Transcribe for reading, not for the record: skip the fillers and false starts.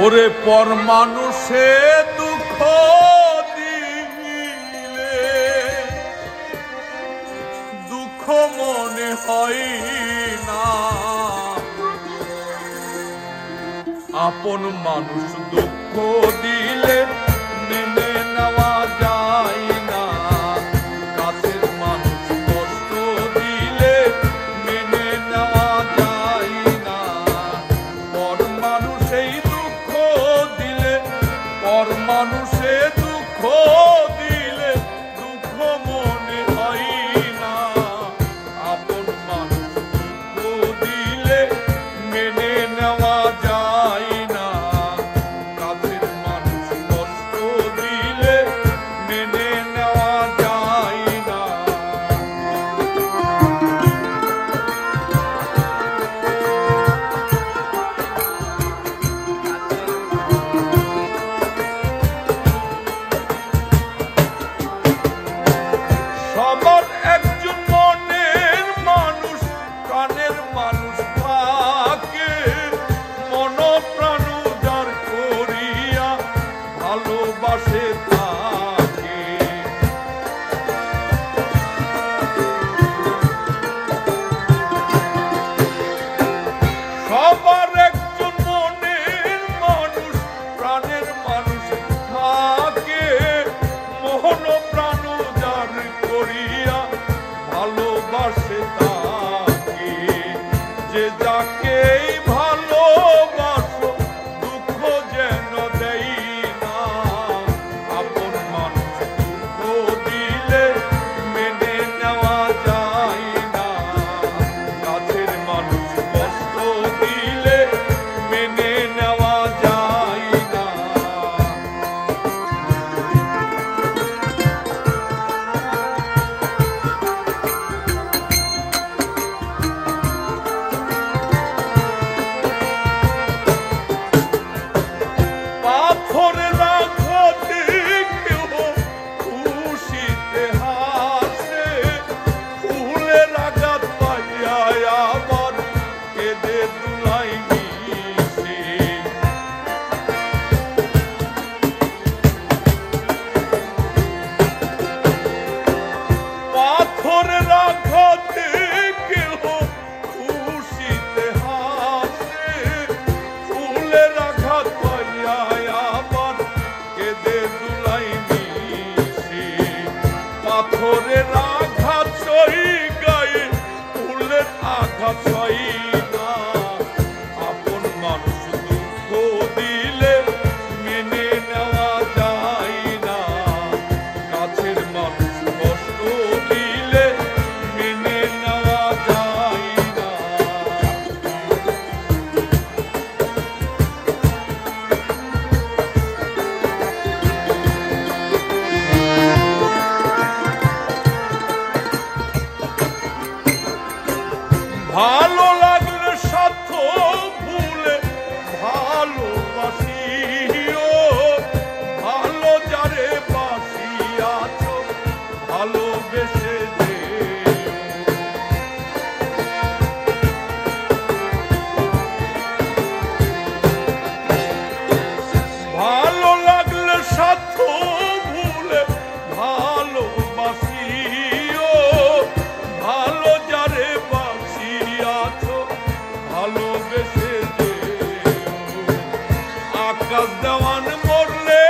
ওরে পর মানুষে দুঃখ দিলে দুঃখ মনে হয় না, আপন মানুষ দুঃখ দিলে মেনে নেওয়া যায় না, কাছের মানুষ কষ্ট দিলে মেনে নেওয়া যায় না। পর মানুষেই দুঃখ দিলে, পর মানুষে দুঃখ দিলে দুঃখ মনে হয় না, আপন মানুষ দুঃখ দিলে মেনে নেওয়া যায় না, কাছের মানুষ কষ্ট দিলে মেনে নেওয়া যায় না। সবার একজন মনের মানুষ, প্রাণের মানুষ থাকে, মন প্রাণ উজাড় করিয়া ভালোবাসে তাকে। সবার একজন মনের মানুষ, প্রাণের মানুষ থাকে, মোহন প্রাণ উজাড় করিয়া ভালোবাসে তাকে। যে যাকেই ভালোবাসো দুঃখ যেন দেই না, আপন মানুষ দুঃখ দিলে মেনে নেওয়া যায় না, কাছের মানুষ কষ্ট দিলে মেনে নেওয়া যায় না। পাথরের আঘাতে কেহ খুশিতে হাসে, ফুলের আঘাত পাইয়া আবার কেঁদে দুলাই মিশে। পাথরের আঘাতে কেহ খুশিতে হাসে, ফুলের আঘাত পাইয়া আবার কেঁদে দুলাই মিশে। পাথরের আঘাত সই গায়ে, ফুলের আঘাত সই না, আপন মানুষ দুঃখ দিলে মেনে নেওয়া যায় না, কাছের মানুষ কষ্ট দিলে মেনে নেওয়া যায় না। ভালো লাগলে সাথ ভুলে ভালোবাসিও, ভালো যারে বাসিয়াছ ভালোবেসে যেও। ভালো লাগলে সাথ ভুলে ভালোবাসিও, ভালো যারে বাসিয়াছ ভালোবেসে যেও। আকাশ দেওয়ান মরলে